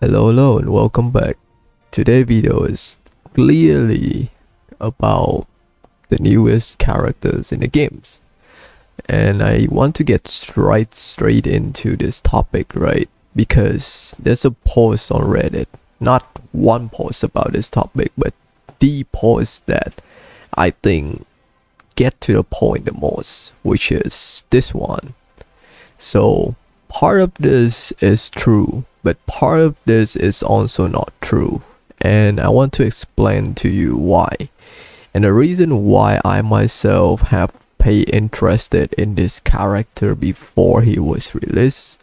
Hello and welcome back. Today's video is clearly about the newest characters in the games. And I want to get straight into this topic, right? Because there's a post on Reddit, not one post about this topic, but the post that I think get to the point the most, which is this one. So part of this is true, but part of this is also not true, and I want to explain to you why. And the reason why I myself have paid interested in this character before he was released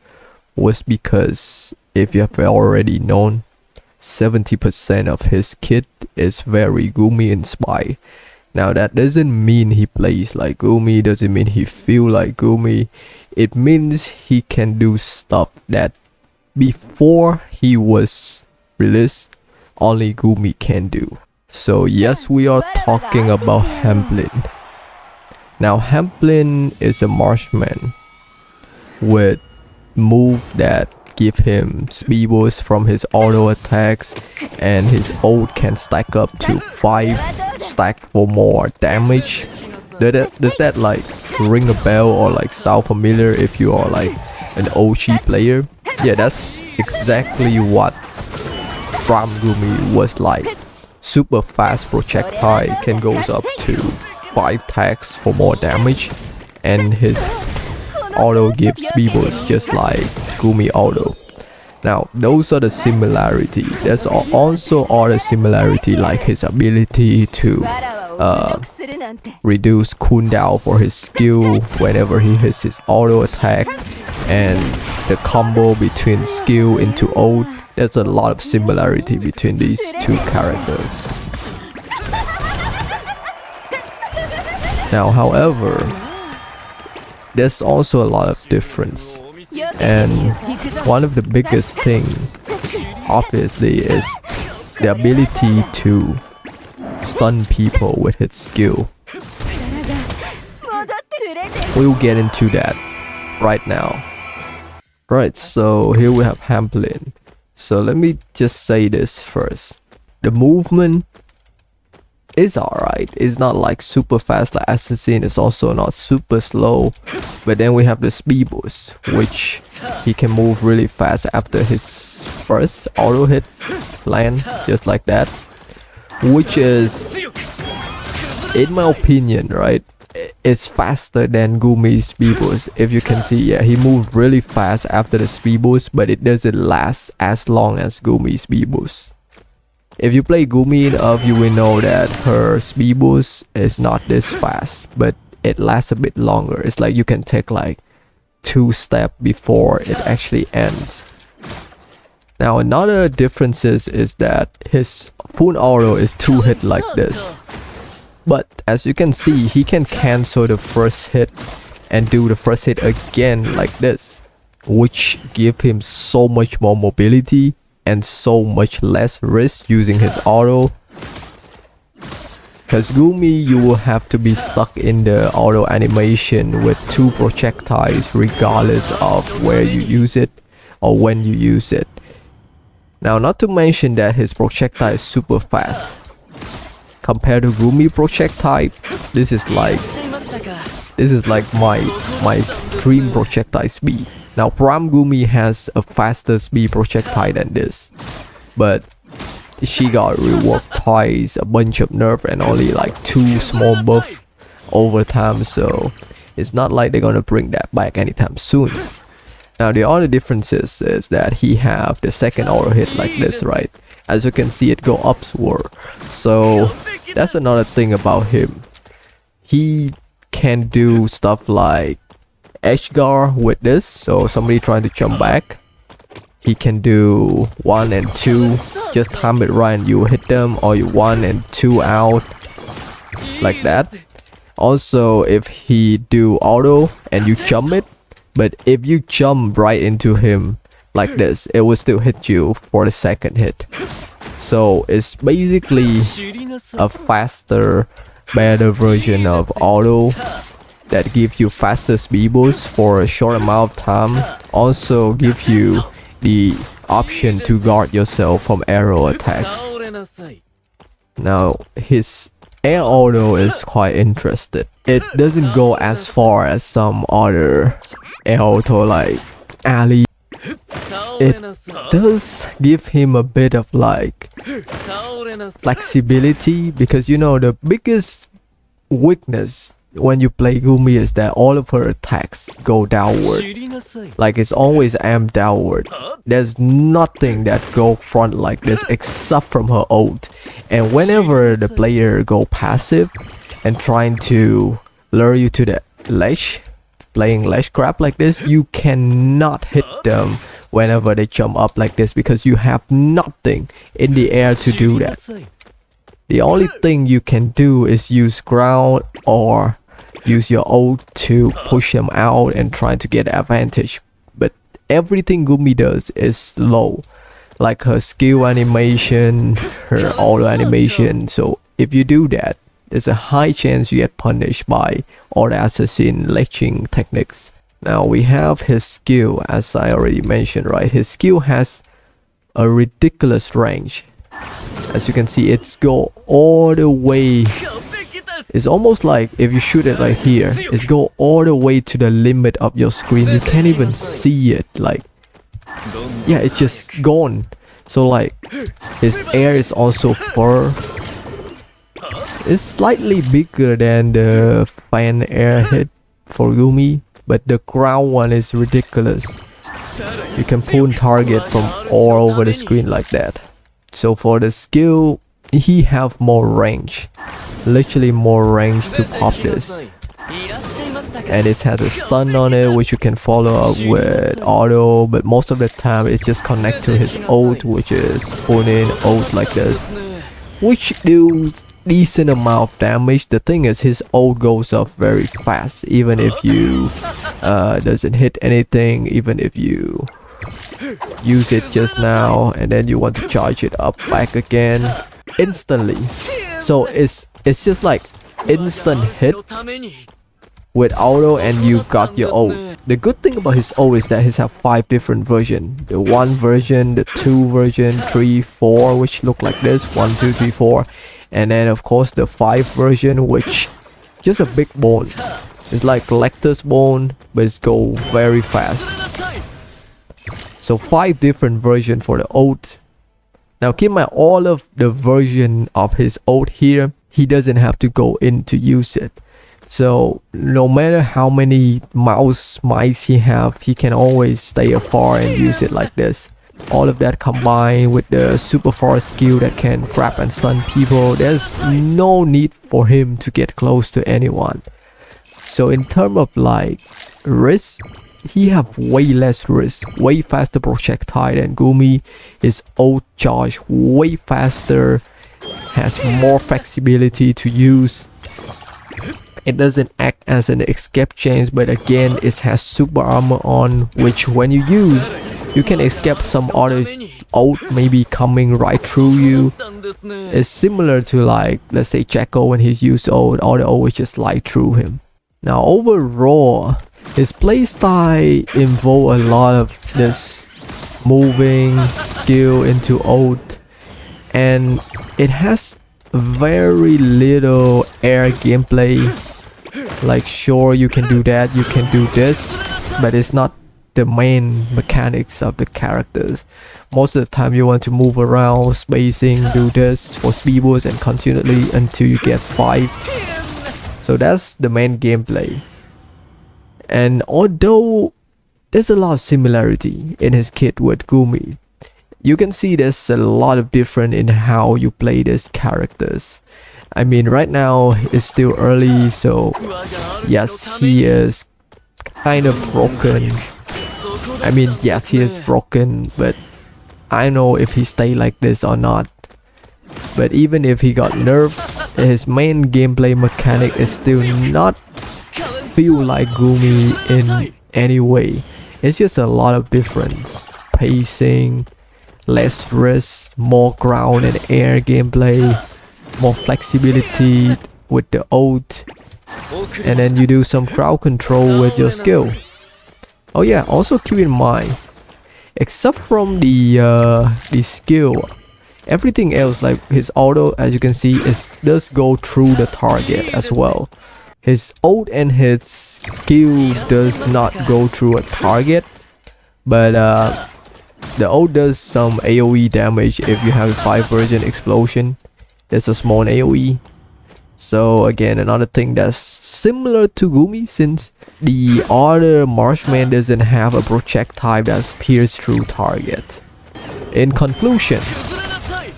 was because, if you have already known, 70% of his kit is very Goomy inspired. Now that doesn't mean he plays like Goomy, doesn't mean he feel like Goomy. It means he can do stuff that before he was released, only Goomy can do. So yes, we are talking about Hamelin. Now Hamelin is a marksman with move that give him speed boost from his auto attacks, and his ult can stack up to 5 stack for more damage. Does that like ring a bell or like sound familiar if you are like an OG player? Yeah, that's exactly what Prime Goomy was like. Super fast projectile can goes up to 5 tags for more damage, and his auto gives speed boost just like Goomy auto. Now those are the similarity. There's also other similarity like his ability to reduce cooldown for his skill whenever he hits his auto attack, and the combo between skill into ult. There's a lot of similarity between these two characters. Now however, there's also a lot of difference, and one of the biggest thing obviously is the ability to stun people with his skill. We'll get into that right now. Right, so here we have Hamelin. So let me just say this first. The movement is alright. It's not like super fast like Assassin. It's also not super slow. But then we have the speed boost, which he can move really fast after his first auto hit land, just like that. Which is, in my opinion, right, it's faster than Goomy's speed boost. If you can see, yeah, he moved really fast after the speed boost, but it doesn't last as long as Goomy's speed boost. If you play Goomy enough, you will know that her speed boost is not this fast, but it lasts a bit longer. It's like you can take like 2 steps before it actually ends. Now another difference is that his full auto is 2 hit like this. But as you can see, he can cancel the first hit and do the first hit again like this, which give him so much more mobility and so much less risk using his auto. Because Goomy, you will have to be stuck in the auto animation with 2 projectiles regardless of where you use it or when you use it. Now not to mention that his projectile is super fast. Compared to Goomy projectile, this is like my dream projectile speed. Now Prime Goomy has a faster speed projectile than this, but she got reworked twice, a bunch of nerf, and only like 2 small buff over time, so it's not like they're gonna bring that back anytime soon. Now the other difference is that he have the second auto hit like this, right? As you can see, it go upward. So that's another thing about him. He can do stuff like edge guard with this, so somebody trying to jump back, he can do 1 and 2, just time it right and you hit them, or you 1 and 2 out like that. Also, if he do auto and you jump it, but if you jump right into him like this, it will still hit you for the second hit. So it's basically a faster, better version of auto that gives you faster speed boost for a short amount of time. Also give you the option to guard yourself from arrow attacks. Now his air auto is quite interesting. It doesn't go as far as some other air auto like Ali. It does give him a bit of like flexibility, because you know the biggest weakness when you play Goomy is that all of her attacks go downward. Like it's always aimed downward. There's nothing that go front like this except from her ult. And whenever the player go passive and trying to lure you to the ledge, playing ledge crap like this, you cannot hit them whenever they jump up like this, because you have nothing in the air to do that. The only thing you can do is use ground or use your ult to push them out and try to get advantage. But everything Goomy does is slow, like her skill animation, her auto animation. So if you do that, there's a high chance you get punished by all the assassin ledging techniques. Now we have his skill, as I already mentioned, right? His skill has a ridiculous range. As you can see, it's go all the way. It's almost like if you shoot it right here, it's go all the way to the limit of your screen. You can't even see it. Like, yeah, it's just gone. So like, his air is also fur. It's slightly bigger than the fan air hit for Goomy, but the ground one is ridiculous. You can pull target from all over the screen like that. So for the skill, he have more range, literally more range to pop this. And it has a stun on it, which you can follow up with auto, but most of the time it's just connect to his ult, which is pulling ult like this, which deals decent amount of damage. The thing is, his ult goes up very fast, even if you doesn't hit anything, even if you use it just now and then you want to charge it up back again instantly. So it's just like instant hit with auto and you got your ult. The good thing about his ult is that he has 5 different versions. The 1 version, the 2 version, 3, 4, which look like this, 1, 2, 3, 4. And then of course the 5 version, which just a big bone. It's like collector's bone, but it's go very fast. So 5 different versions for the ult. Now keep in mind, all of the version of his ult here, he doesn't have to go in to use it. So no matter how many mouse mice he have, he can always stay afar and use it like this. All of that combined with the super far skill that can grab and stun people, there's no need for him to get close to anyone. So in terms of like risk, he have way less risk, way faster projectile than Goomy. His ult charge way faster, has more flexibility to use. It doesn't act as an escape chain, but again it has super armor on, which when you use, you can escape some other ult maybe coming right through you. It's similar to like, let's say Jacko when he's used ult, all the ult will just light through him. Now overall, his playstyle involve a lot of this moving skill into ult, and it has very little air gameplay. Like sure, you can do that, you can do this, but it's not the main mechanics of the characters. Most of the time you want to move around, spacing, do this for speed boost and continually until you get 5. So that's the main gameplay. And although there's a lot of similarity in his kit with Goomy, you can see there's a lot of different in how you play these characters. I mean, right now it's still early, so yes, he is kind of broken. I mean, yes, he is broken, but I don't know if he stay like this or not. But even if he got nerfed, his main gameplay mechanic is still not feel like Goomy in any way. It's just a lot of difference. Pacing, less risk, more ground and air gameplay, more flexibility with the ult, and then you do some crowd control with your skill. Oh yeah, also keep in mind, except from the skill. Everything else, like his auto, as you can see, does go through the target as well. His ult and his skill does not go through a target, but the ult does some AoE damage if you have a 5 version explosion. There's a small AoE. So again, another thing that's similar to Goomy, since the other marksman doesn't have a projectile that pierces through target. In conclusion,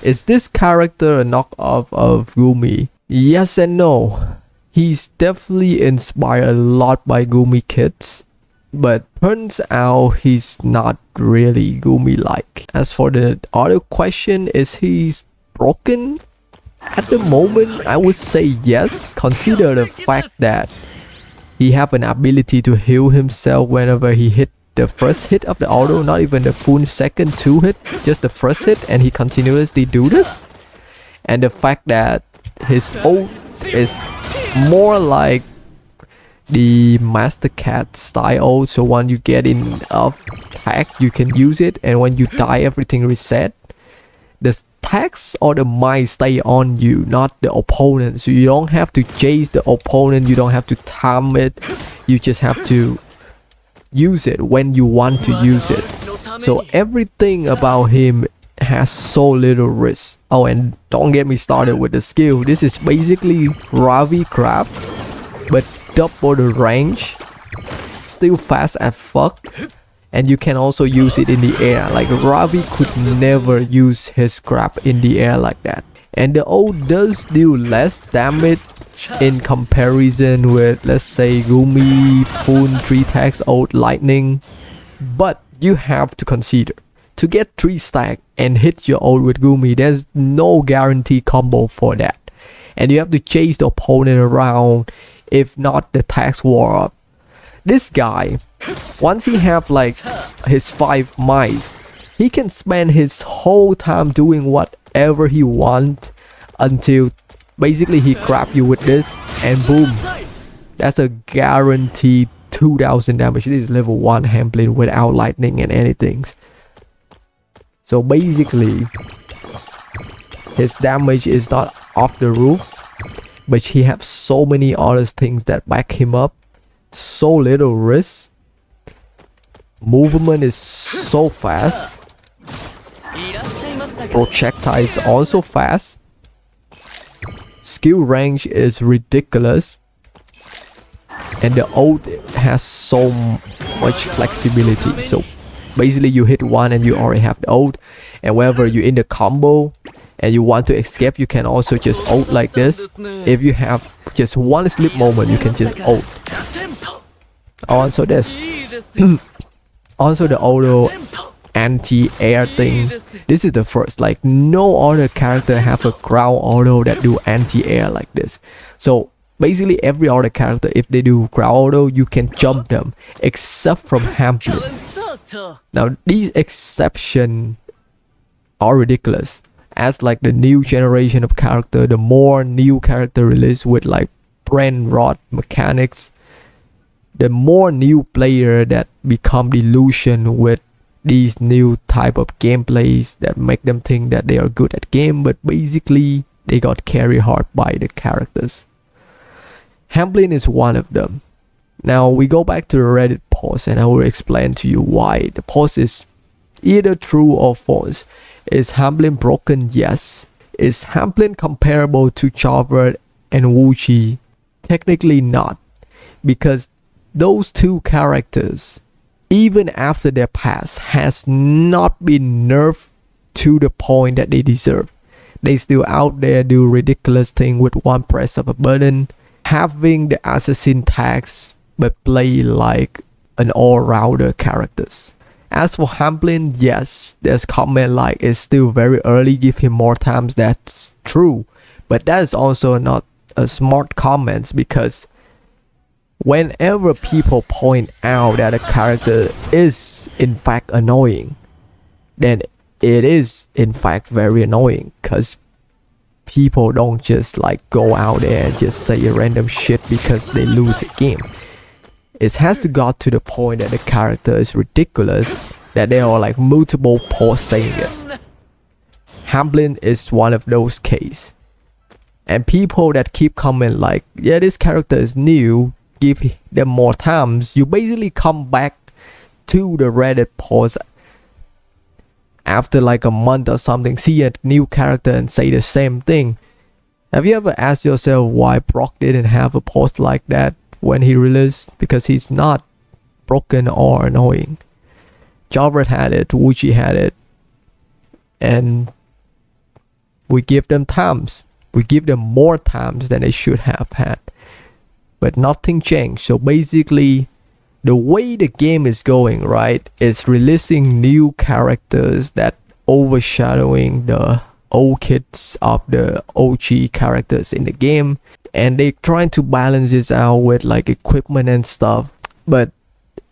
is this character a knockoff of Goomy? Yes and no. He's definitely inspired a lot by Goomy kids, but turns out he's not really Goomy-like. As for the other question, is he broken? At the moment, I would say yes. Consider the fact that he have an ability to heal himself whenever he hit the first hit of the auto, not even the full second 2 hit, just the first hit, and he continuously do this. And the fact that his ult is more like the Master Cat style, so when you get in of attack, you can use it, and when you die, everything reset. The attacks or the might stay on you, not the opponent, so you don't have to chase the opponent, you don't have to time it, you just have to use it when you want to use it. So everything about him has so little risk. Oh, and don't get me started with the skill. This is basically Ravi Crab, but double the range, still fast as fuck, and you can also use it in the air. Like Ravi could never use his grab in the air like that. And the ult does do less damage in comparison with, let's say, Goomy, full 3 tags ult lightning. But you have to consider, to get 3 stack and hit your ult with Goomy, there's no guarantee combo for that. And you have to chase the opponent around, if not the tags war up. This guy, once he have like his 5 mice, he can spend his whole time doing whatever he wants until basically he grab you with this and boom, that's a guaranteed 2000 damage. This is level 1 Hamelin without lightning and anything. So basically his damage is not off the roof, but he has so many other things that back him up. So little risk, movement is so fast, projectile is also fast, skill range is ridiculous, and the ult has so much flexibility. So basically you hit one and you already have the ult, and whenever you're in the combo and you want to escape, you can also just ult like this. If you have just one slip moment, you can just ult. Also this also the auto anti-air thing, this is the first. Like no other character have a ground auto that do anti-air like this. So basically every other character, if they do ground auto, you can jump them except from Hamelin. Now these exceptions are ridiculous, as like the new generation of character, the more new character release with like brand rod mechanics, the more new player that become delusion with these new type of gameplays that make them think that they are good at game, but basically they got carried hard by the characters. Hamelin is one of them. Now we go back to the Reddit post and I will explain to you why. The post is either true or false. Is Hamelin broken? Yes. Is Hamelin comparable to Charver and Wuchi? Technically not, because those two characters, even after their past, has not been nerfed to the point that they deserve. They still out there do ridiculous thing with one press of a button, having the assassin tags, but play like an all-rounder characters. As for Hamelin, yes, there's comment like it's still very early, give him more times. That's true, but that is also not a smart comments, because whenever people point out that a character is in fact annoying, then it is in fact very annoying, because people don't just like go out there and just say random shit because they lose a game. It has to go to the point that the character is ridiculous, that there are like multiple posts saying it. Hamelin is one of those cases. And people that keep comment like, yeah, this character is new, give them more times. You basically come back to the Reddit post after like a month or something, see a new character and say the same thing. Have you ever asked yourself why Brock didn't have a post like that when he released? Because he's not broken or annoying. Jalbert had it, Wuchi had it, and we give them times. We give them more times than they should have had. But nothing changed. So basically, the way the game is going, right, is releasing new characters that overshadowing the old kids of the OG characters in the game. And they trying to balance this out with like equipment and stuff. But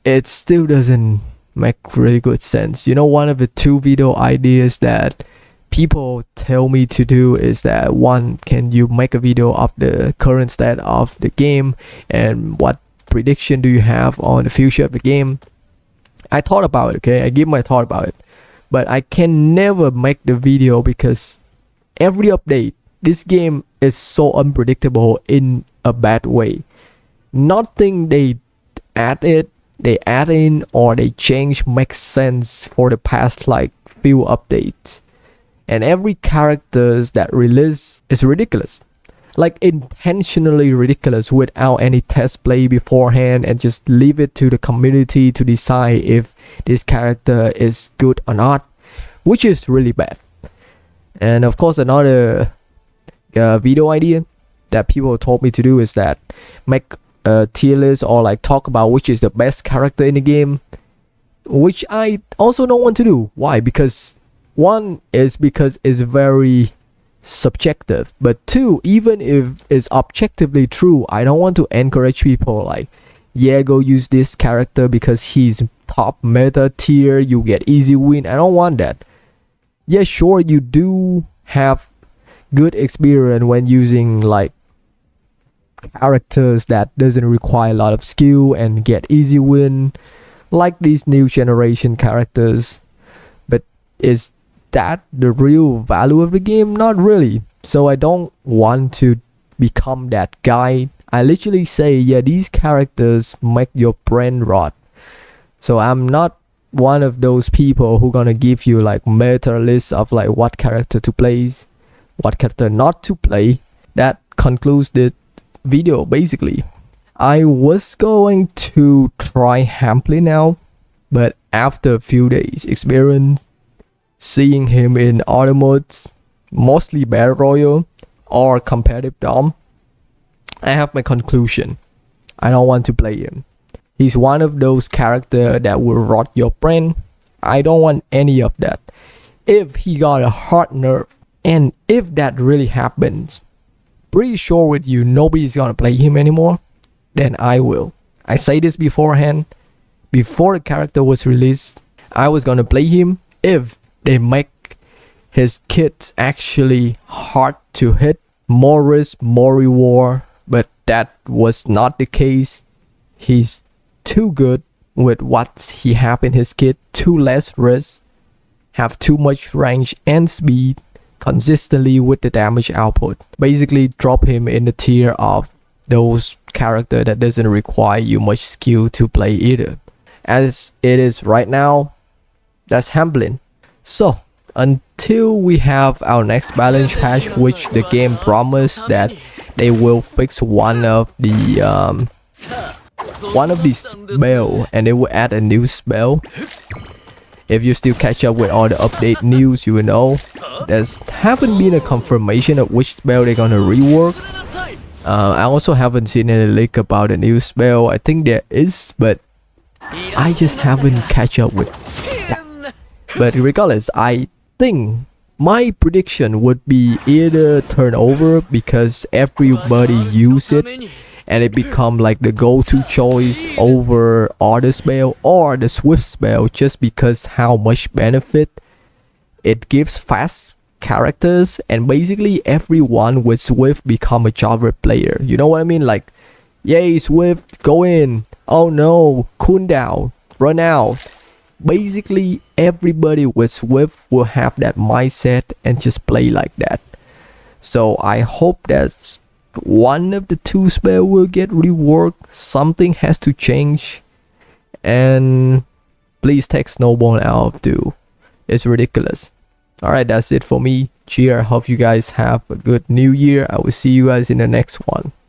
it still doesn't make really good sense. You know, one of the two video ideas that people tell me to do is that, one, can you make a video of the current state of the game and what prediction do you have on the future of the game. I thought about it, okay, I give my thought about it, but I can never make the video because every update, this game is so unpredictable in a bad way. Nothing they add in or they change makes sense for the past like few updates. And every characters that release is ridiculous, like intentionally ridiculous, without any test play beforehand, and just leave it to the community to decide if this character is good or not, which is really bad. And of course, another video idea that people told me to do is that make a tier list or like talk about which is the best character in the game, which I also don't want to do. Why? Because one is because it's very subjective, but two, even if it's objectively true, I don't want to encourage people like, yeah, go use this character because he's top meta tier, you get easy win. I don't want that. Yeah, sure, you do have good experience when using like characters that doesn't require a lot of skill and get easy win, like these new generation characters, but is that the real value of the game? Not really. So I don't want to become that guy. I literally say, yeah, these characters make your brain rot. So I'm not one of those people who gonna give you like meta list of like what character to play, what character not to play. That concludes the video basically. I was going to try Hamelin now, but after a few days experience, seeing him in other modes, mostly Battle Royale or competitive Dom, I have my conclusion. I don't want to play him. He's one of those characters that will rot your brain. I don't want any of that. If he got a hard nerve, and if that really happens, pretty sure with you nobody's gonna play him anymore, then I will. I say this beforehand. Before the character was released, I was gonna play him if they make his kit actually hard to hit, more risk, more reward, but that was not the case. He's too good with what he have in his kit, too less risk, have too much range and speed, consistently with the damage output. Basically drop him in the tier of those character that doesn't require you much skill to play either. As it is right now, that's Hamelin. So until we have our next balance patch, which the game promised that they will fix one of the spell and they will add a new spell. If you still catch up with all the update news, you will know there's haven't been a confirmation of which spell they're gonna rework. I also haven't seen any leak about a new spell. I think there is, but I just haven't catch up with that. But regardless, I think my prediction would be either turnover because everybody use it and it become like the go-to choice over other spell, or the Swift spell just because how much benefit it gives fast characters, and basically everyone with Swift become a Java player. You know what I mean? Like, yay Swift, go in. Oh no, cooldown, run out. basically everybody with Swift will have that mindset and just play like that. So I hope that one of the two spell will get reworked. Something has to change, and please take Snowball out of 2. It's ridiculous. Alright, that's it for me. Cheer. Hope you guys have a good new year. I will see you guys in the next one.